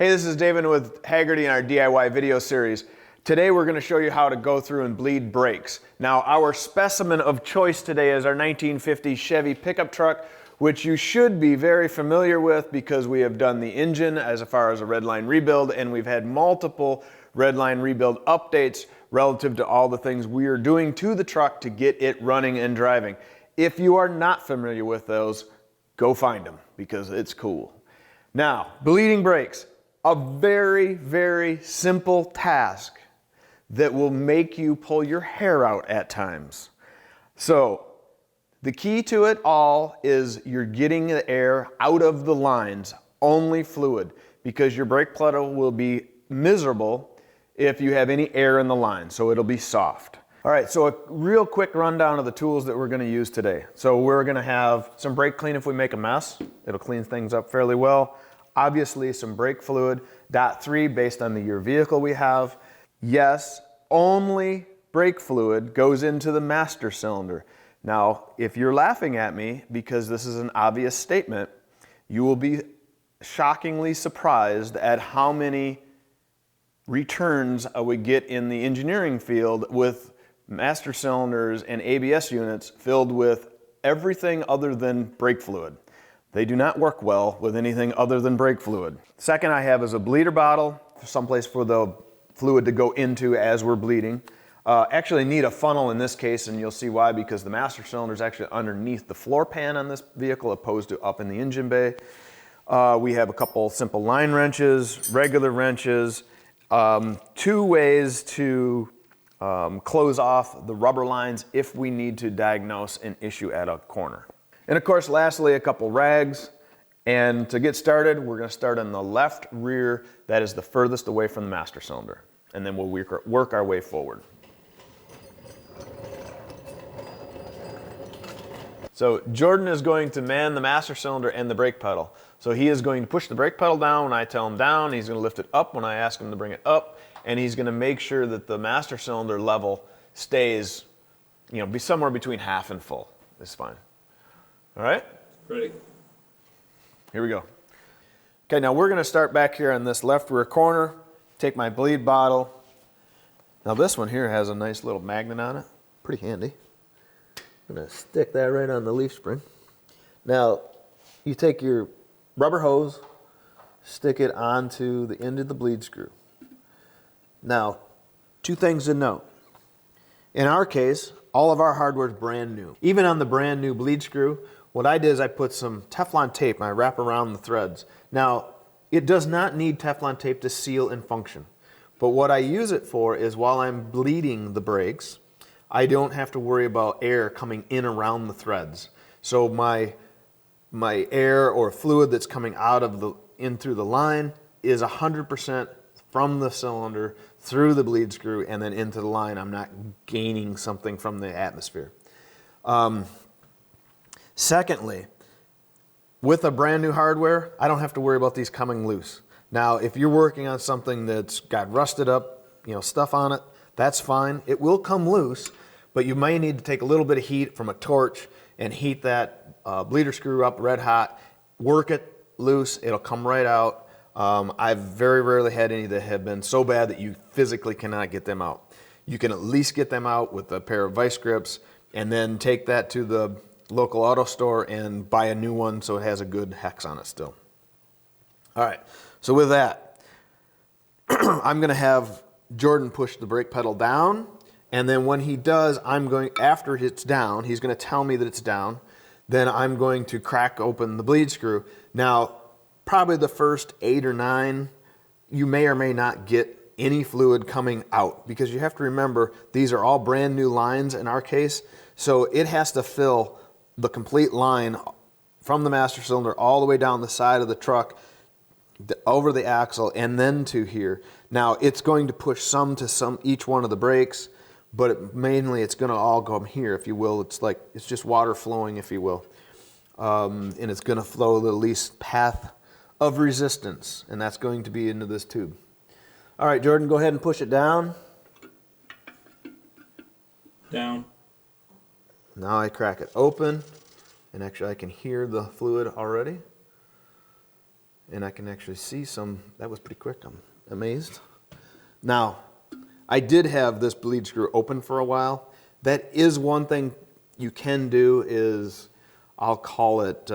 Hey, this is Davin with Hagerty in our DIY video series. Today we're going to show you how to go through and bleed brakes. Now, our specimen of choice today is our 1950 Chevy pickup truck, which you should be very familiar with because we have done the engine as far as a red line rebuild, and we've had multiple red line rebuild updates relative to all the things we are doing to the truck to get it running and driving. If you are not familiar with those, go find them because it's cool. Now, bleeding brakes. A very, very simple task that will make you pull your hair out at times. So the key to it all is you're getting the air out of the lines, only fluid, because your brake pedal will be miserable if you have any air in the line, so it'll be soft. All right, so a real quick rundown of the tools that we're going to use today. So we're going to have some brake clean if we make a mess. It'll clean things up fairly well. Obviously some brake fluid, .3 based on the year vehicle we have. Yes, only brake fluid goes into the master cylinder. Now, if you're laughing at me because this is an obvious statement, you will be shockingly surprised at how many returns I would get in the engineering field with master cylinders and ABS units filled with everything other than brake fluid. They do not work well with anything other than brake fluid. Second I have is a bleeder bottle, someplace for the fluid to go into as we're bleeding. Actually need a funnel in this case, and you'll see why, because the master cylinder is actually underneath the floor pan on this vehicle opposed to up in the engine bay. We have a couple simple line wrenches, regular wrenches, two ways to close off the rubber lines if we need to diagnose an issue at a corner. And of course, lastly, a couple rags. And to get started, we're going to start on the left rear. That is the furthest away from the master cylinder. And then we'll work our way forward. So Jordan is going to man the master cylinder and the brake pedal. So he is going to push the brake pedal down when I tell him down. He's going to lift it up when I ask him to bring it up. And he's going to make sure that the master cylinder level stays, be somewhere between half and full. It's fine. All right? Ready. Here we go. Okay, now we're going to start back here on this left rear corner. Take my bleed bottle. Now this one here has a nice little magnet on it. Pretty handy. I'm going to stick that right on the leaf spring. Now, you take your rubber hose, stick it onto the end of the bleed screw. Now, two things to note. In our case, all of our hardware is brand new. Even on the brand new bleed screw, what I did is I put some Teflon tape and I wrap around the threads. Now, it does not need Teflon tape to seal and function. But what I use it for is while I'm bleeding the brakes, I don't have to worry about air coming in around the threads. So my air or fluid that's coming out of in through the line is 100% from the cylinder through the bleed screw and then into the line. I'm not gaining something from the atmosphere. Secondly, with a brand new hardware, I don't have to worry about these coming loose. Now, if you're working on something that's got rusted up, stuff on it, that's fine. It will come loose, but you may need to take a little bit of heat from a torch and heat that bleeder screw up red hot, work it loose, it'll come right out. I've very rarely had any that have been so bad that you physically cannot get them out. You can at least get them out with a pair of vice grips and then take that to the local auto store and buy a new one so it has a good hex on it still. All right, so with that, I'm going to have Jordan push the brake pedal down, and then when he does, after it's down, he's going to tell me that it's down, then I'm going to crack open the bleed screw. Now, probably the first 8 or 9, you may or may not get any fluid coming out because you have to remember these are all brand new lines in our case, so it has to fill the complete line from the master cylinder all the way down the side of the truck, over the axle, and then to here. Now it's going to push some to each one of the brakes, but mainly it's going to all go here, if you will. It's just water flowing, if you will, and it's going to flow the least path of resistance, and that's going to be into this tube. All right, Jordan, go ahead and push it down. Down. Now I crack it open, and actually I can hear the fluid already. And I can actually see some, that was pretty quick, I'm amazed. Now, I did have this bleed screw open for a while. That is one thing you can do is, I'll call it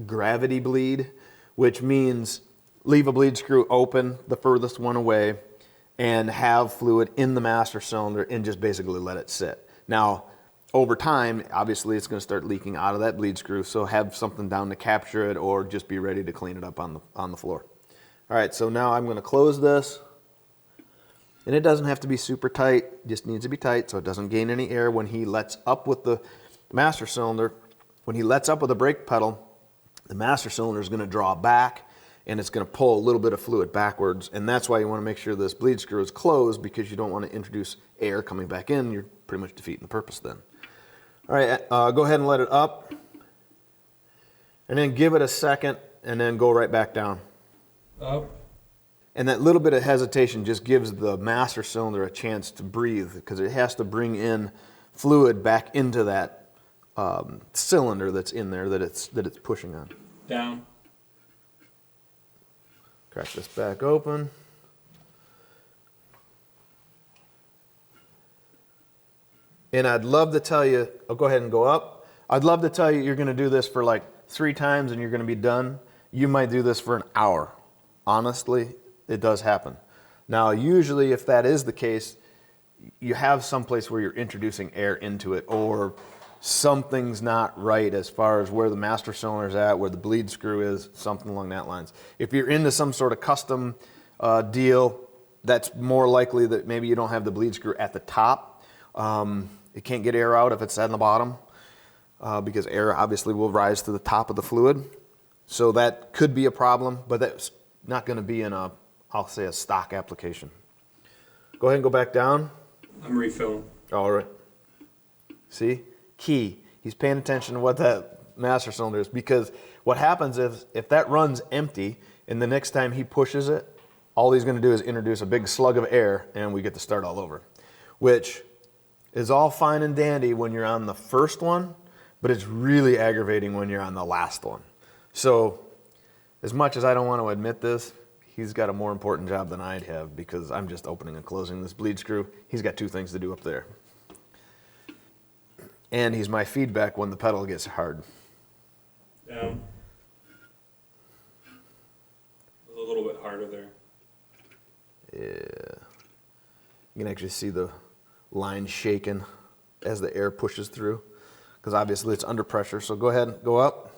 gravity bleed, which means leave a bleed screw open, the furthest one away, and have fluid in the master cylinder and just basically let it sit. Now, over time, obviously it's going to start leaking out of that bleed screw, so have something down to capture it or just be ready to clean it up on the floor. All right, so now I'm going to close this. And it doesn't have to be super tight, it just needs to be tight so it doesn't gain any air when he lets up with the master cylinder. When he lets up with the brake pedal, the master cylinder is going to draw back and it's going to pull a little bit of fluid backwards. And that's why you want to make sure this bleed screw is closed, because you don't want to introduce air coming back in. You're pretty much defeating the purpose then. All right, go ahead and let it up. And then give it a second and then go right back down. Up. And that little bit of hesitation just gives the master cylinder a chance to breathe, because it has to bring in fluid back into that cylinder that's in there that it's pushing on. Down. Crack this back open. And I'd love to tell you, I'll go ahead and go up. I'd love to tell you you're going to do this for like 3 times and you're going to be done. You might do this for an hour. Honestly, it does happen. Now, usually if that is the case, you have some place where you're introducing air into it, or something's not right as far as where the master cylinder is at, where the bleed screw is, something along that lines. If you're into some sort of custom deal, that's more likely that maybe you don't have the bleed screw at the top. It can't get air out if it's at the bottom, because air obviously will rise to the top of the fluid. So that could be a problem, but that's not going to be in a, I'll say, a stock application. Go ahead and go back down. I'm refilling. All right. See? Key. He's paying attention to what that master cylinder is, because what happens is if that runs empty and the next time he pushes it, all he's going to do is introduce a big slug of air and we get to start all over, which is all fine and dandy when you're on the first one, but it's really aggravating when you're on the last one. So as much as I don't want to admit this, he's got a more important job than I'd have, because I'm just opening and closing this bleed screw. He's got 2 things to do up there. And he's my feedback when the pedal gets hard. Down. It was a little bit harder there. Yeah. You can actually see the line shaking as the air pushes through, because obviously it's under pressure. So go ahead and go up.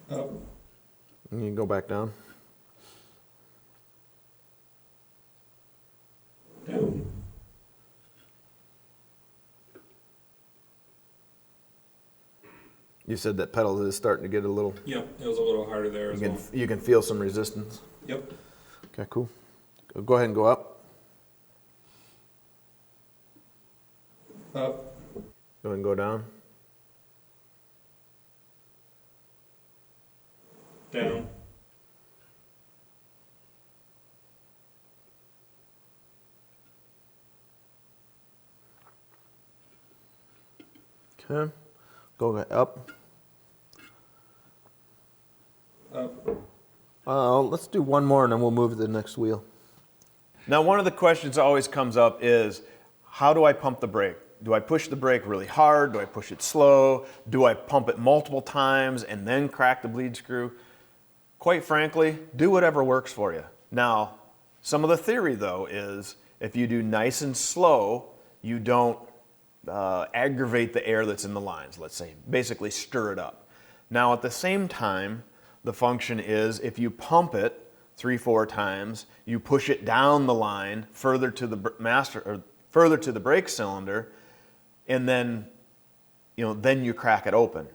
Up. And you can go back down. Down. You said that pedal is starting to get a little... Yep, it was a little harder there as well. You can feel some resistance. Yep. Okay, cool. Go ahead and go up. Up. Go ahead and go down. Down. Okay. Go up. Up. Let's do one more and then we'll move to the next wheel. Now, one of the questions that always comes up is, how do I pump the brake? Do I push the brake really hard? Do I push it slow? Do I pump it multiple times and then crack the bleed screw? Quite frankly, do whatever works for you. Now, some of the theory though is if you do nice and slow, you don't aggravate the air that's in the lines, let's say, basically stir it up. Now at the same time, the function is if you pump it 3-4 times, you push it down the line further to the further to the brake cylinder, and then you crack it open.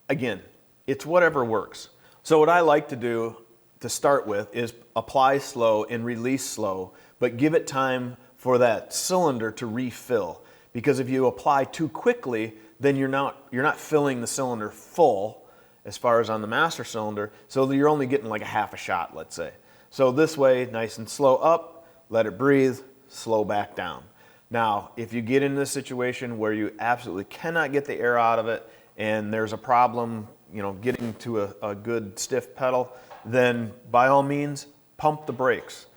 Again, it's whatever works. So what I like to do to start with is apply slow and release slow, but give it time for that cylinder to refill. Because if you apply too quickly, then you're not filling the cylinder full as far as on the master cylinder, so you're only getting like a half a shot, let's say. So this way, nice and slow up, let it breathe, slow back down. Now, if you get into a situation where you absolutely cannot get the air out of it and there's a problem, getting to a good stiff pedal, then by all means, pump the brakes.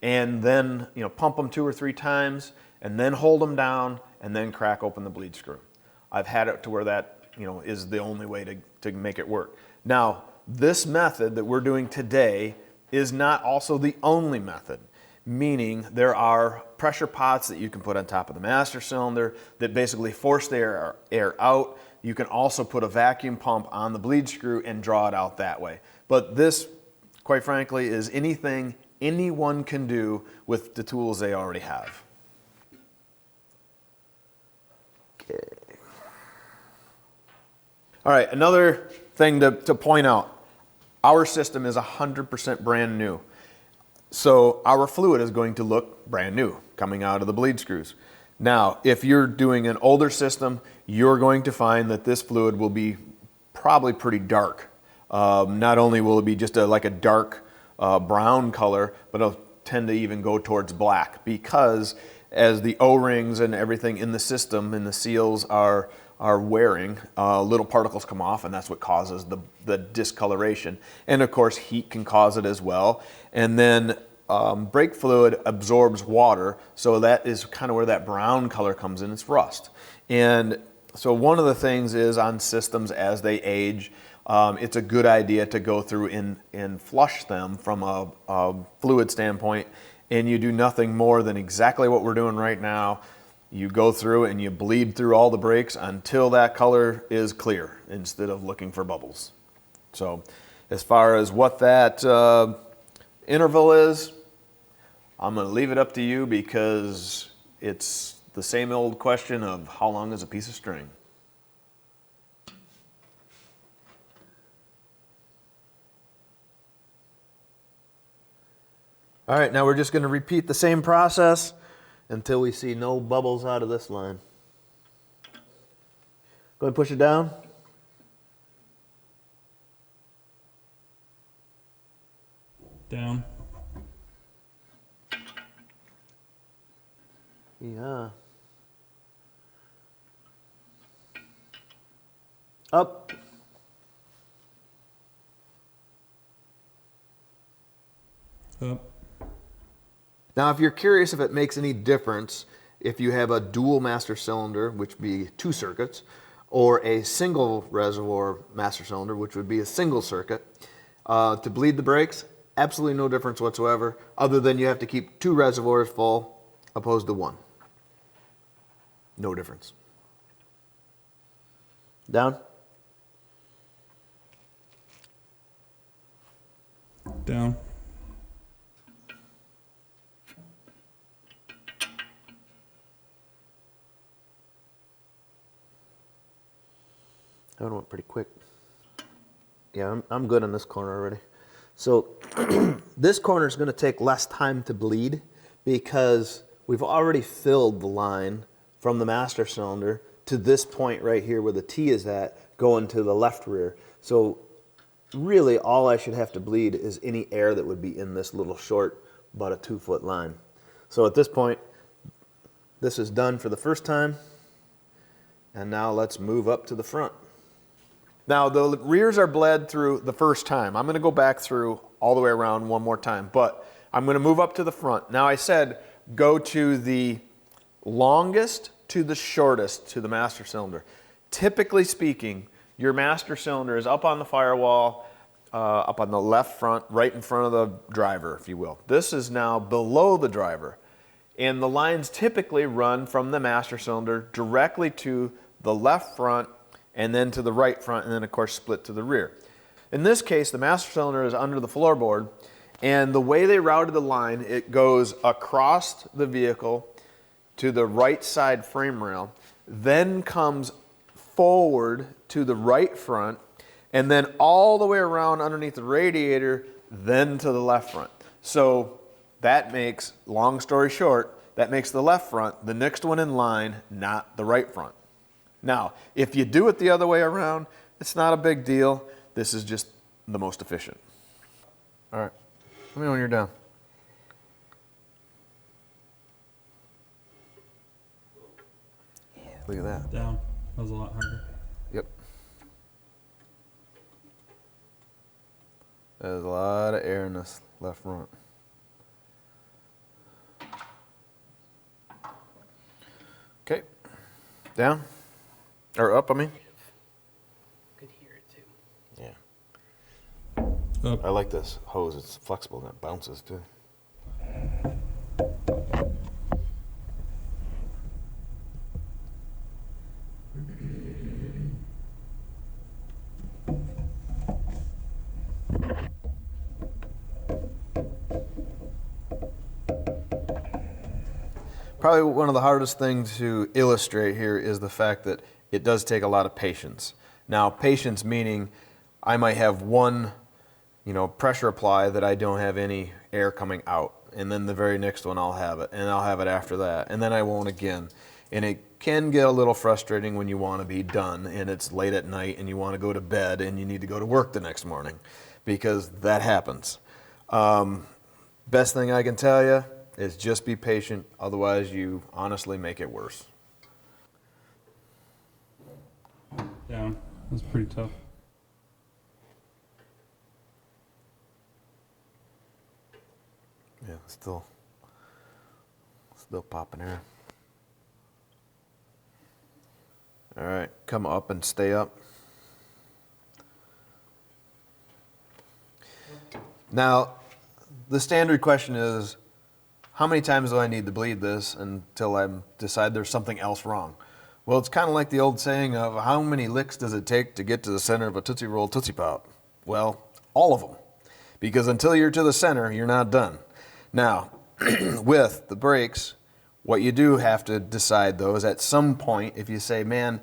And then, pump them 2 or 3 times, and then hold them down, and then crack open the bleed screw. I've had it to where that, is the only way to make it work. Now, this method that we're doing today is not also the only method, meaning there are pressure pots that you can put on top of the master cylinder that basically force the air out. You can also put a vacuum pump on the bleed screw and draw it out that way. But this, quite frankly, is anything anyone can do with the tools they already have. Okay. All right, another thing to point out. Our system is 100% brand new. So our fluid is going to look brand new coming out of the bleed screws. Now, if you're doing an older system, you're going to find that this fluid will be probably pretty dark. Not only will it be just like a dark brown color, but it'll tend to even go towards black, because as the O-rings and everything in the system and the seals are wearing, little particles come off, and that's what causes the discoloration. And of course, heat can cause it as well. And then brake fluid absorbs water, so that is kind of where that brown color comes in. It's rust. And so one of the things is on systems as they age, it's a good idea to go through and flush them from a fluid standpoint, and you do nothing more than exactly what we're doing right now. You go through and you bleed through all the brakes until that color is clear instead of looking for bubbles. So as far as what that interval is, I'm going to leave it up to you, because it's the same old question of how long is a piece of string? All right, now we're just going to repeat the same process until we see no bubbles out of this line. Go ahead and push it down. Down. Yeah. Up. Up. Now, if you're curious if it makes any difference if you have a dual master cylinder, which would be 2 circuits, or a single reservoir master cylinder, which would be a single circuit, to bleed the brakes, absolutely no difference whatsoever, other than you have to keep 2 reservoirs full opposed to 1. No difference. Down. Down. That one went pretty quick. Yeah, I'm good on this corner already. So this corner is going to take less time to bleed, because we've already filled the line from the master cylinder to this point right here where the T is at, going to the left rear. So really all I should have to bleed is any air that would be in this little short, about a 2-foot line. So at this point, this is done for the first time. And now let's move up to the front. Now the rears are bled through the first time. I'm going to go back through all the way around one more time, but I'm going to move up to the front. Now I said go to the longest to the shortest to the master cylinder. Typically speaking, your master cylinder is up on the firewall, up on the left front, right in front of the driver, if you will. This is now below the driver, and the lines typically run from the master cylinder directly to the left front, and then to the right front, and then of course split to the rear. In this case, the master cylinder is under the floorboard, and the way they routed the line, it goes across the vehicle to the right side frame rail, then comes forward to the right front, and then all the way around underneath the radiator, then to the left front. So that makes, long story short, that makes the left front the next one in line, not the right front. Now, if you do it the other way around, it's not a big deal. This is just the most efficient. All right, let me know when you're done. Look at that. Down. That was a lot harder. Yep. There's a lot of air in this left front. Okay, down, or up, I mean. Could hear it too. Yeah. Up. I like this hose, it's flexible and it bounces too. Probably one of the hardest things to illustrate here is the fact that it does take a lot of patience. Now, patience meaning I might have one, pressure apply that I don't have any air coming out, and then the very next one I'll have it, and I'll have it after that, and then I won't again. And it can get a little frustrating when you want to be done, and it's late at night, and you want to go to bed, and you need to go to work the next morning, because that happens. Best thing I can tell you is just be patient, otherwise you honestly make it worse. Down. That's pretty tough. Yeah, still popping air. All right, come up and stay up. Now, the standard question is, how many times do I need to bleed this until I decide there's something else wrong? Well, it's kind of like the old saying of how many licks does it take to get to the center of a Tootsie Roll Tootsie Pop? Well, all of them. Because until you're to the center, you're not done. Now, with the brakes, what you do have to decide though is at some point, if you say, man,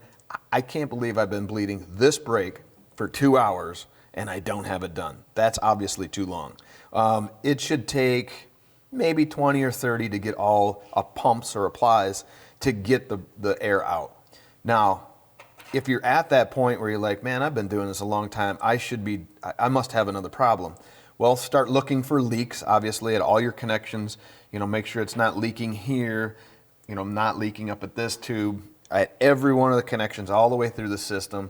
I can't believe I've been bleeding this brake for 2 hours and I don't have it done. That's obviously too long. It should take maybe 20 or 30 to get all pumps or applies to get the air out. Now, if you're at that point where you're like, man, I've been doing this a long time, I must have another problem. Well, start looking for leaks, obviously, at all your connections. Make sure it's not leaking here, not leaking up at this tube, at every one of the connections all the way through the system.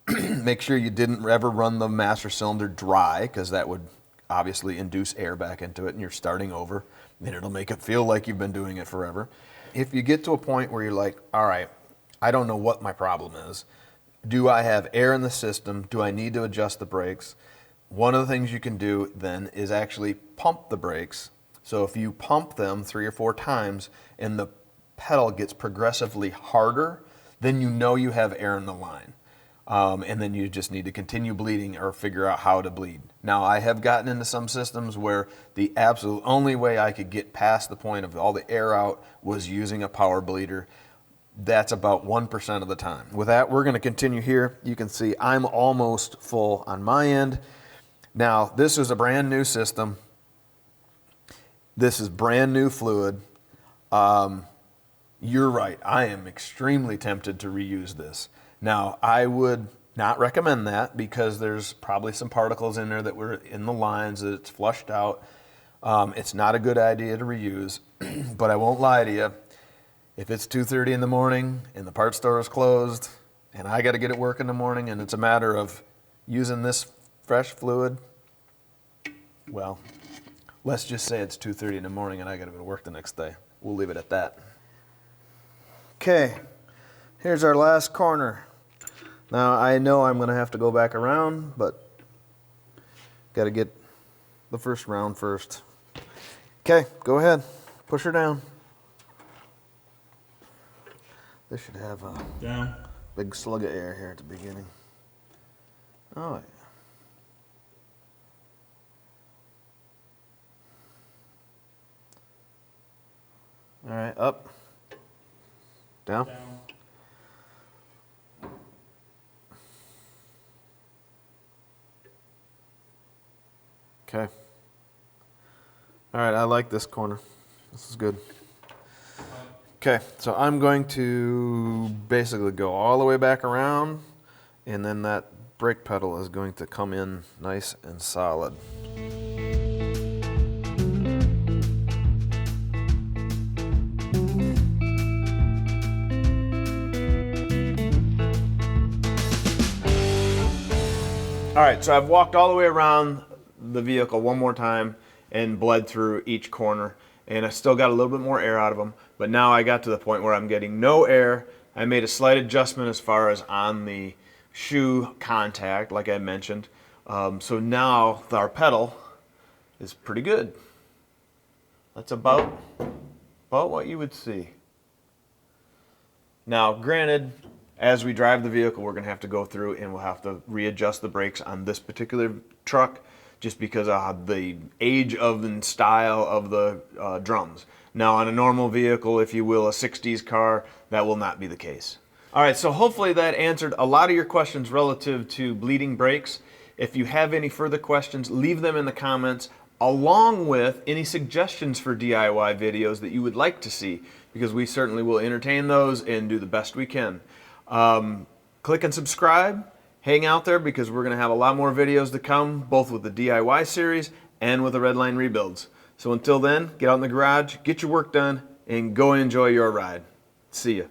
Make sure you didn't ever run the master cylinder dry, because that would obviously induce air back into it and you're starting over, and it'll make it feel like you've been doing it forever. If you get to a point where you're like, all right, I don't know what my problem is. Do I have air in the system? Do I need to adjust the brakes? One of the things you can do then is actually pump the brakes. So if you pump them 3 or 4 times and the pedal gets progressively harder, then you know you have air in the line. And then you just need to continue bleeding or figure out how to bleed. Now, I have gotten into some systems where the absolute only way I could get past the point of all the air out was using a power bleeder. That's about 1% of the time. With that, we're going to continue here. You can see I'm almost full on my end. Now, this is a brand new system. This is brand new fluid. You're right. I am extremely tempted to reuse this. Now, I would not recommend that because there's probably some particles in there that were in the lines that it's flushed out. It's not a good idea to reuse, but I won't lie to you. If it's 2:30 in the morning and the parts store is closed and I got to get at work in the morning and it's a matter of using this fresh fluid, well, let's just say it's 2:30 in the morning and I got to go to work the next day. We'll leave it at that. Okay, here's our last corner. Now, I know I'm going to have to go back around, but got to get the first round first. Okay, go ahead. Push her down. This should have a Down. big slug of air here at the beginning. Oh, yeah. All right, up. Down. Down. Okay. All right, I like this corner. This is good. Okay, so I'm going to basically go all the way back around, and then that brake pedal is going to come in nice and solid. All right, so I've walked all the way around the vehicle one more time and bled through each corner, and I still got a little bit more air out of them, but now I got to the point where I'm getting no air. I made a slight adjustment as far as on the shoe contact, like I mentioned. So now our pedal is pretty good. That's about what you would see. Now, granted, as we drive the vehicle, we're going to have to go through and we'll have to readjust the brakes on this particular truck just because of the age of and style of the drums. Now, on a normal vehicle, if you will, a 60s car, that will not be the case. All right, so hopefully that answered a lot of your questions relative to bleeding brakes. If you have any further questions, leave them in the comments, along with any suggestions for DIY videos that you would like to see, because we certainly will entertain those and do the best we can. Click and subscribe, hang out there, because we're going to have a lot more videos to come, both with the DIY series and with the Redline rebuilds. So until then, get out in the garage, get your work done, and go enjoy your ride. See ya.